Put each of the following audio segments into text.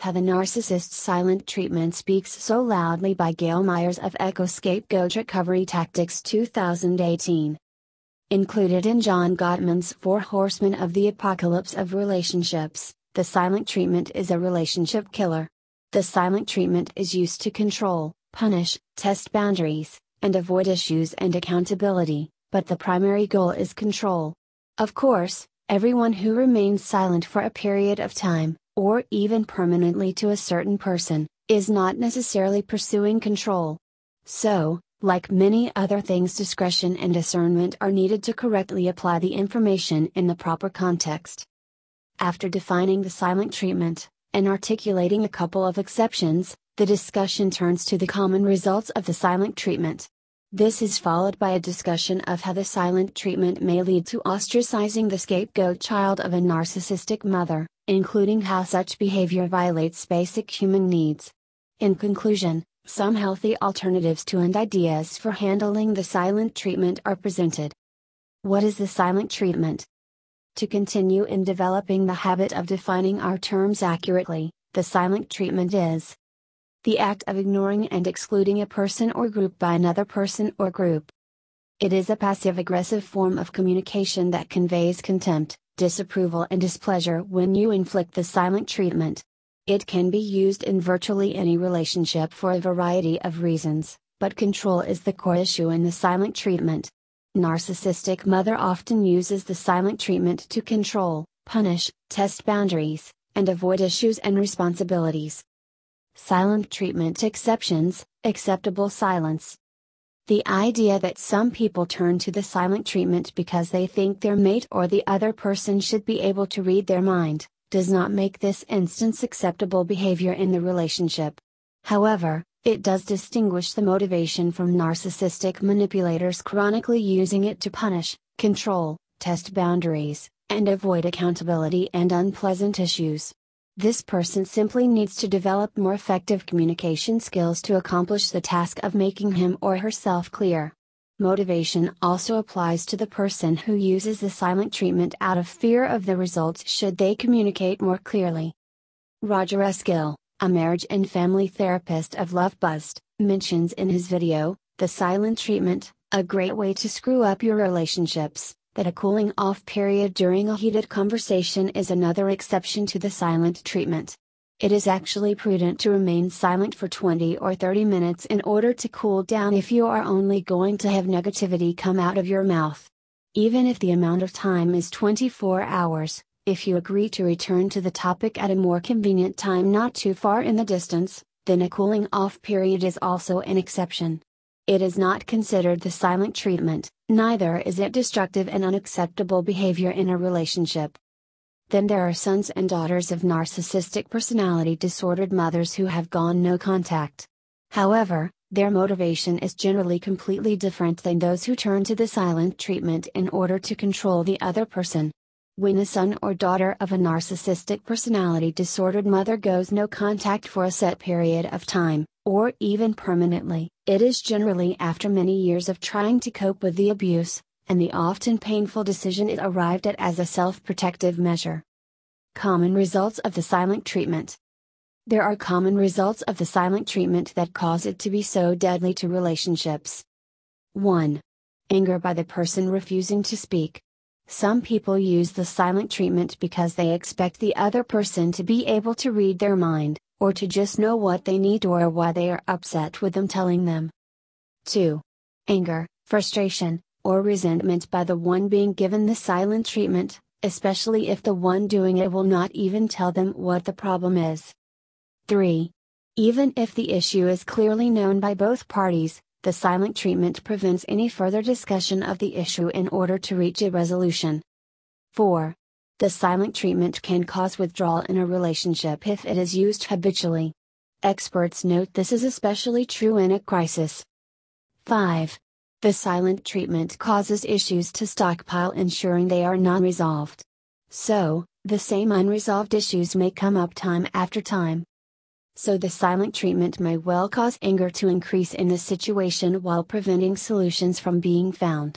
How the Narcissist's Silent Treatment Speaks So Loudly by Gail Meyers of Scapegoat Recovery Tactics 2018. Included in John Gottman's Four Horsemen of the Apocalypse of Relationships, the silent treatment is a relationship killer. The silent treatment is used to control, punish, test boundaries, and avoid issues and accountability, but the primary goal is control. Of course, everyone who remains silent for a period of time, or even permanently to a certain person, is not necessarily pursuing control. So, like many other things, discretion and discernment are needed to correctly apply the information in the proper context. After defining the silent treatment, and articulating a couple of exceptions, the discussion turns to the common results of the silent treatment. This is followed by a discussion of how the silent treatment may lead to ostracizing the scapegoat child of a narcissistic mother, including how such behavior violates basic human needs. In conclusion, some healthy alternatives to and ideas for handling the silent treatment are presented. What is the silent treatment? To continue in developing the habit of defining our terms accurately, the silent treatment is the act of ignoring and excluding a person or group by another person or group. It is a passive-aggressive form of communication that conveys contempt, disapproval and displeasure when you inflict the silent treatment. It can be used in virtually any relationship for a variety of reasons, but control is the core issue in the silent treatment. Narcissistic mother often uses the silent treatment to control, punish, test boundaries, and avoid issues and responsibilities. Silent treatment exceptions, acceptable silence. The idea that some people turn to the silent treatment because they think their mate or the other person should be able to read their mind, does not make this instance acceptable behavior in the relationship. However, it does distinguish the motivation from narcissistic manipulators chronically using it to punish, control, test boundaries, and avoid accountability and unpleasant issues. This person simply needs to develop more effective communication skills to accomplish the task of making him or herself clear. Motivation also applies to the person who uses the silent treatment out of fear of the results should they communicate more clearly. Roger S. Gail, a marriage and family therapist of LoveBuzzed, mentions in his video, The Silent Treatment, a great way to screw up your relationships, that a cooling off period during a heated conversation is another exception to the silent treatment. It is actually prudent to remain silent for 20 or 30 minutes in order to cool down if you are only going to have negativity come out of your mouth. Even if the amount of time is 24 hours, if you agree to return to the topic at a more convenient time not too far in the distance, then a cooling off period is also an exception. It is not considered the silent treatment, neither is it destructive and unacceptable behavior in a relationship. Then there are sons and daughters of narcissistic personality disordered mothers who have gone no contact. However, their motivation is generally completely different than those who turn to the silent treatment in order to control the other person. When a son or daughter of a narcissistic personality disordered mother goes no contact for a set period of time, or even permanently, it is generally after many years of trying to cope with the abuse, and the often painful decision is arrived at as a self-protective measure. Common results of the silent treatment. There are common results of the silent treatment that cause it to be so deadly to relationships. 1. Anger by the person refusing to speak. Some people use the silent treatment because they expect the other person to be able to read their mind, or to just know what they need or why they are upset with them telling them. 2. Anger, frustration, or resentment by the one being given the silent treatment, especially if the one doing it will not even tell them what the problem is. 3. Even if the issue is clearly known by both parties, the silent treatment prevents any further discussion of the issue in order to reach a resolution. 4. The silent treatment can cause withdrawal in a relationship if it is used habitually. Experts note this is especially true in a crisis. 5. The silent treatment causes issues to stockpile, ensuring they are non-resolved. So, the same unresolved issues may come up time after time. So the silent treatment may well cause anger to increase in the situation while preventing solutions from being found.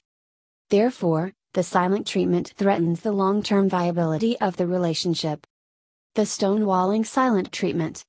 Therefore, the silent treatment threatens the long-term viability of the relationship. The stonewalling silent treatment.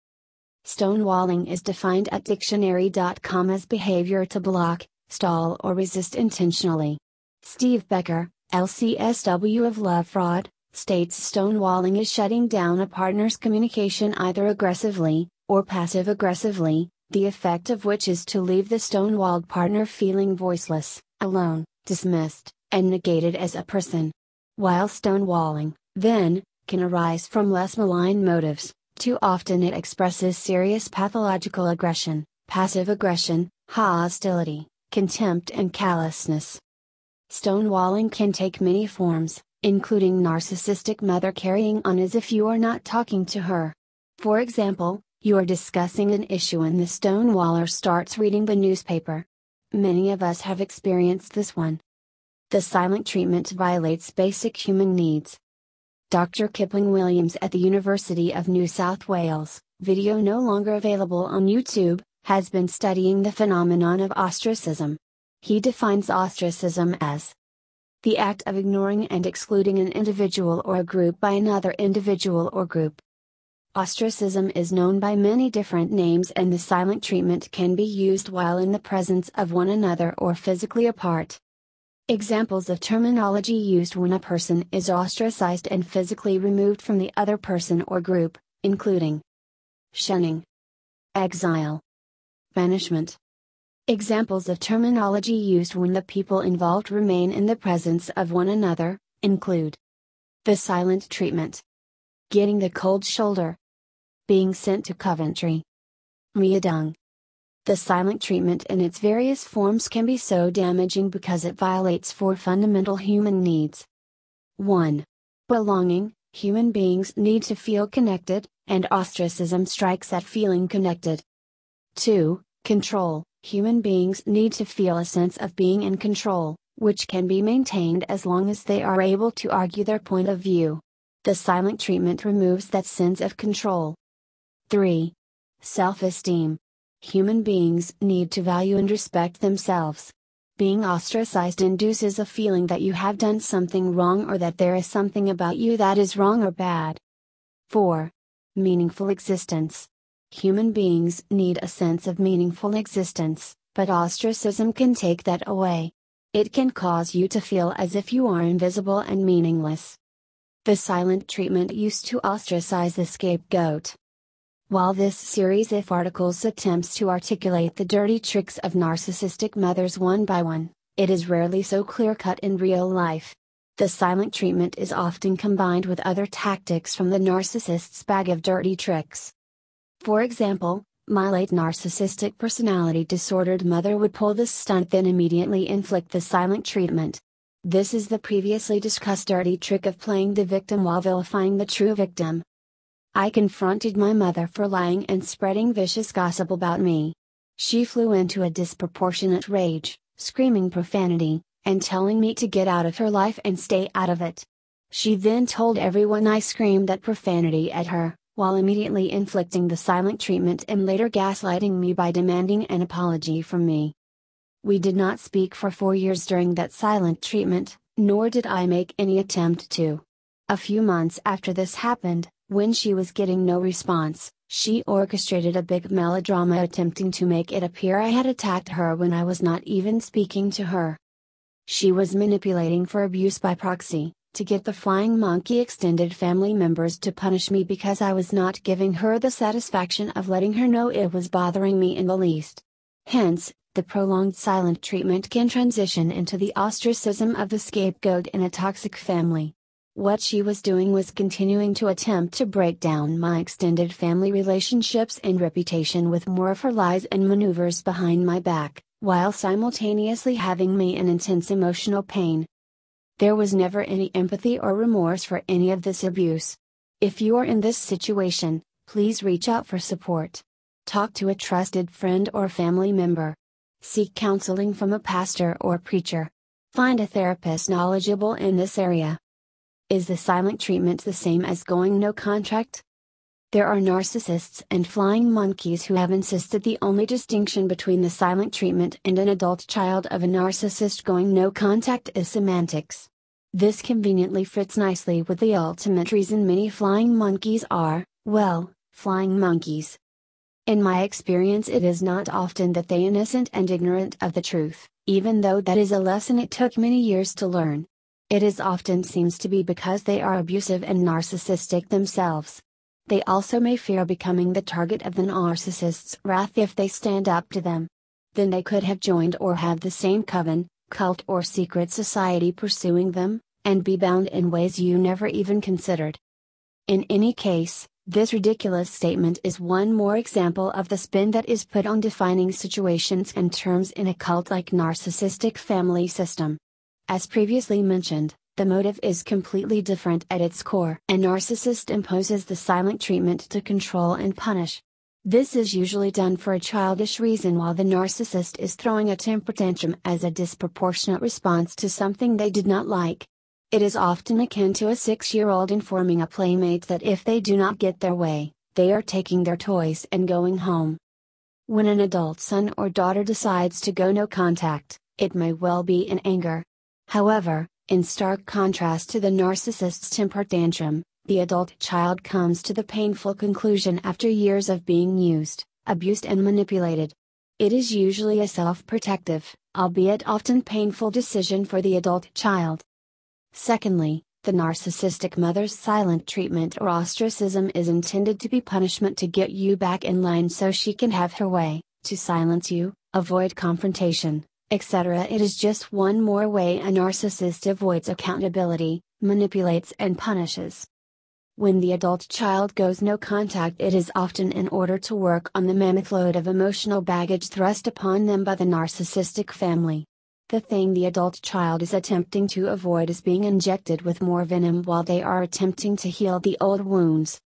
Stonewalling is defined at dictionary.com as behavior to block, stall or resist intentionally. Steve Becker, LCSW of Love Fraud, states stonewalling is shutting down a partner's communication either aggressively, or passive-aggressively, the effect of which is to leave the stonewalled partner feeling voiceless, alone, dismissed, and negated as a person. While stonewalling, then, can arise from less malign motives, too often it expresses serious pathological aggression, passive aggression, hostility, contempt and callousness. Stonewalling can take many forms, including narcissistic mother carrying on as if you are not talking to her. For example, you are discussing an issue and the stonewaller starts reading the newspaper. Many of us have experienced this one. The silent treatment violates basic human needs. Dr. Kipling Williams at the University of New South Wales, video no longer available on YouTube, has been studying the phenomenon of ostracism. He defines ostracism as the act of ignoring and excluding an individual or a group by another individual or group. Ostracism is known by many different names and the silent treatment can be used while in the presence of one another or physically apart. Examples of terminology used when a person is ostracized and physically removed from the other person or group, including shunning, exile, banishment. Examples of terminology used when the people involved remain in the presence of one another, include the silent treatment, getting the cold shoulder, being sent to Coventry, Miadung. The silent treatment in its various forms can be so damaging because it violates four fundamental human needs. 1. Belonging. Human beings need to feel connected, and ostracism strikes at feeling connected. 2. Control. Human beings need to feel a sense of being in control, which can be maintained as long as they are able to argue their point of view. The silent treatment removes that sense of control. 3. Self-esteem. Human beings need to value and respect themselves. Being ostracized induces a feeling that you have done something wrong or that there is something about you that is wrong or bad. 4. Meaningful existence. Human beings need a sense of meaningful existence, but ostracism can take that away. It can cause you to feel as if you are invisible and meaningless. The silent treatment used to ostracize the scapegoat. While this series of articles attempts to articulate the dirty tricks of narcissistic mothers one by one, it is rarely so clear-cut in real life. The silent treatment is often combined with other tactics from the narcissist's bag of dirty tricks. For example, my late narcissistic personality disordered mother would pull this stunt then immediately inflict the silent treatment. This is the previously discussed dirty trick of playing the victim while vilifying the true victim. I confronted my mother for lying and spreading vicious gossip about me. She flew into a disproportionate rage, screaming profanity, and telling me to get out of her life and stay out of it. She then told everyone I screamed that profanity at her, while immediately inflicting the silent treatment and later gaslighting me by demanding an apology from me. We did not speak for 4 years during that silent treatment, nor did I make any attempt to. A few months after this happened, when she was getting no response, she orchestrated a big melodrama attempting to make it appear I had attacked her when I was not even speaking to her. She was manipulating for abuse by proxy, to get the flying monkey extended family members to punish me because I was not giving her the satisfaction of letting her know it was bothering me in the least. Hence, the prolonged silent treatment can transition into the ostracism of the scapegoat in a toxic family. What she was doing was continuing to attempt to break down my extended family relationships and reputation with more of her lies and maneuvers behind my back, while simultaneously having me in intense emotional pain. There was never any empathy or remorse for any of this abuse. If you are in this situation, please reach out for support. Talk to a trusted friend or family member. Seek counseling from a pastor or preacher. Find a therapist knowledgeable in this area. Is the silent treatment the same as going no contact? There are narcissists and flying monkeys who have insisted the only distinction between the silent treatment and an adult child of a narcissist going no contact is semantics. This conveniently fits nicely with the ultimate reason many flying monkeys are, well, flying monkeys. In my experience, it is not often that they are innocent and ignorant of the truth, even though that is a lesson it took many years to learn. It is often seems to be because they are abusive and narcissistic themselves. They also may fear becoming the target of the narcissist's wrath if they stand up to them. Then they could have joined or have the same coven, cult or secret society pursuing them, and be bound in ways you never even considered. In any case, this ridiculous statement is one more example of the spin that is put on defining situations and terms in a cult-like narcissistic family system. As previously mentioned, the motive is completely different at its core. A narcissist imposes the silent treatment to control and punish. This is usually done for a childish reason, while the narcissist is throwing a temper tantrum as a disproportionate response to something they did not like. It is often akin to a 6-year-old informing a playmate that if they do not get their way, they are taking their toys and going home. When an adult son or daughter decides to go no contact, it may well be in anger. However, in stark contrast to the narcissist's temper tantrum, the adult child comes to the painful conclusion after years of being used, abused and manipulated. It is usually a self-protective, albeit often painful decision for the adult child. Secondly, the narcissistic mother's silent treatment or ostracism is intended to be punishment to get you back in line so she can have her way, to silence you, avoid confrontation, etc. It is just one more way a narcissist avoids accountability, manipulates and punishes. When the adult child goes no contact, it is often in order to work on the mammoth load of emotional baggage thrust upon them by the narcissistic family. The thing the adult child is attempting to avoid is being injected with more venom while they are attempting to heal the old wounds.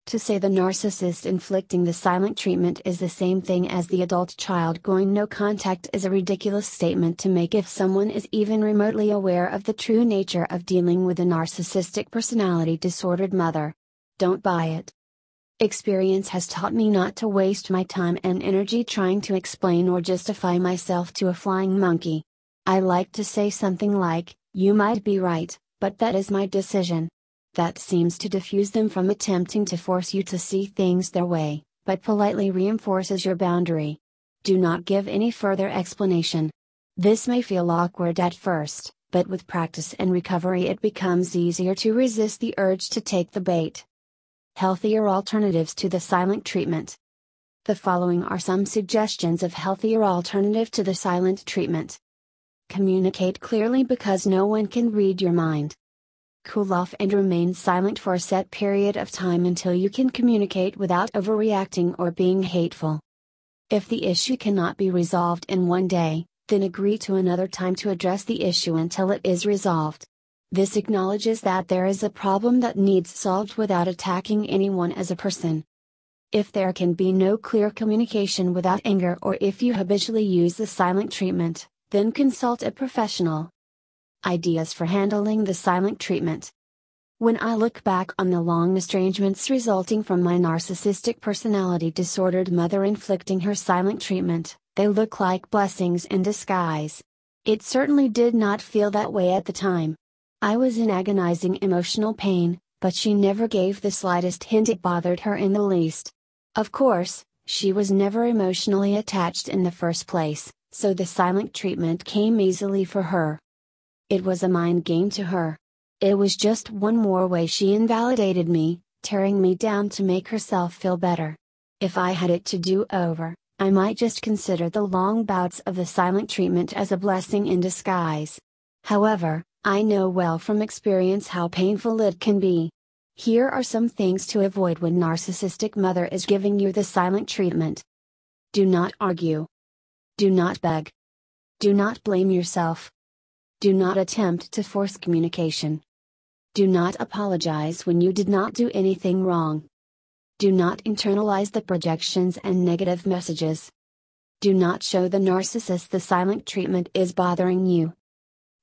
To say the narcissist inflicting the silent treatment is the same thing as the adult child going no contact is a ridiculous statement to make if someone is even remotely aware of the true nature of dealing with a narcissistic personality disordered mother. Don't buy it. Experience has taught me not to waste my time and energy trying to explain or justify myself to a flying monkey. I like to say something like, "You might be right, but that is my decision." That seems to diffuse them from attempting to force you to see things their way, but politely reinforces your boundary. Do not give any further explanation. This may feel awkward at first, but with practice and recovery it becomes easier to resist the urge to take the bait. Healthier alternatives to the silent treatment. The following are some suggestions of healthier alternative to the silent treatment. Communicate clearly because no one can read your mind. Cool off and remain silent for a set period of time until you can communicate without overreacting or being hateful. If the issue cannot be resolved in one day, then agree to another time to address the issue until it is resolved. This acknowledges that there is a problem that needs solved without attacking anyone as a person. If there can be no clear communication without anger, or if you habitually use the silent treatment, then consult a professional. Ideas for handling the silent treatment. When I look back on the long estrangements resulting from my narcissistic personality disordered mother inflicting her silent treatment, they look like blessings in disguise. It certainly did not feel that way at the time. I was in agonizing emotional pain, but she never gave the slightest hint it bothered her in the least. Of course, she was never emotionally attached in the first place, so the silent treatment came easily for her. It was a mind game to her. It was just one more way she invalidated me, tearing me down to make herself feel better. If I had it to do over, I might just consider the long bouts of the silent treatment as a blessing in disguise. However, I know well from experience how painful it can be. Here are some things to avoid when narcissistic mother is giving you the silent treatment. Do not argue. Do not beg. Do not blame yourself. Do not attempt to force communication. Do not apologize when you did not do anything wrong. Do not internalize the projections and negative messages. Do not show the narcissist the silent treatment is bothering you.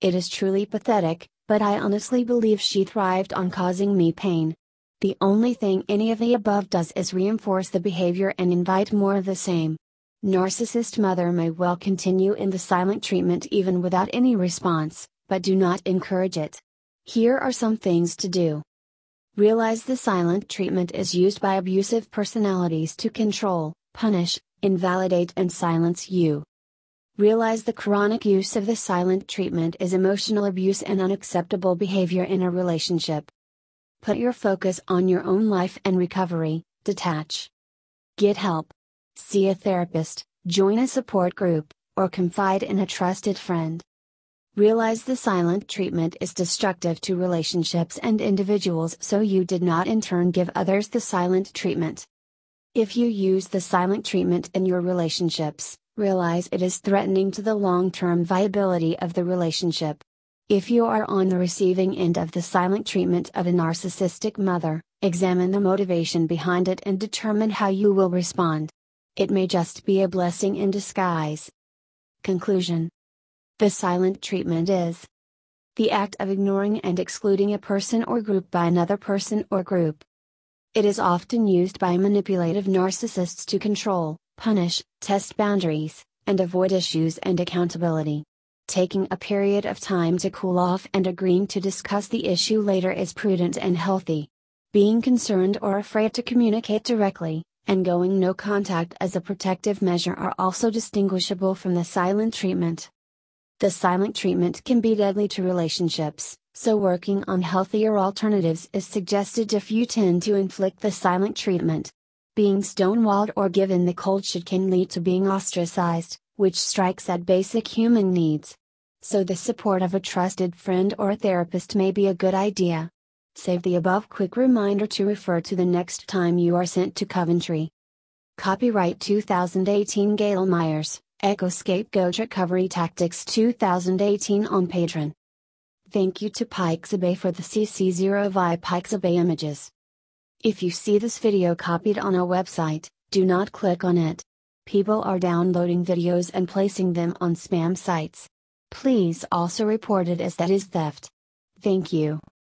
It is truly pathetic, but I honestly believe she thrived on causing me pain. The only thing any of the above does is reinforce the behavior and invite more of the same. Narcissist mother may well continue in the silent treatment even without any response, but do not encourage it. Here are some things to do. Realize the silent treatment is used by abusive personalities to control, punish, invalidate, and silence you. Realize the chronic use of the silent treatment is emotional abuse and unacceptable behavior in a relationship. Put your focus on your own life and recovery, detach. Get help. See a therapist, join a support group, or confide in a trusted friend. Realize the silent treatment is destructive to relationships and individuals, so you did not in turn give others the silent treatment. If you use the silent treatment in your relationships, realize it is threatening to the long-term viability of the relationship. If you are on the receiving end of the silent treatment of a narcissistic mother, examine the motivation behind it and determine how you will respond. It may just be a blessing in disguise. Conclusion. The silent treatment is the act of ignoring and excluding a person or group by another person or group. It is often used by manipulative narcissists to control, punish, test boundaries, and avoid issues and accountability. Taking a period of time to cool off and agreeing to discuss the issue later is prudent and healthy. Being concerned or afraid to communicate directly, and going no contact as a protective measure are also distinguishable from the silent treatment. The silent treatment can be deadly to relationships, so working on healthier alternatives is suggested if you tend to inflict the silent treatment. Being stonewalled or given the cold shoulder can lead to being ostracized, which strikes at basic human needs. So the support of a trusted friend or a therapist may be a good idea. Save the above quick reminder to refer to the next time you are sent to Coventry. Copyright 2018 Gail Meyers, Echo Scapegoat Recovery Tactics 2018 on Patreon. Thank you to Pixabay for the CC0 Pixabay images. If you see this video copied on a website, do not click on it. People are downloading videos and placing them on spam sites. Please also report it as that is theft. Thank you.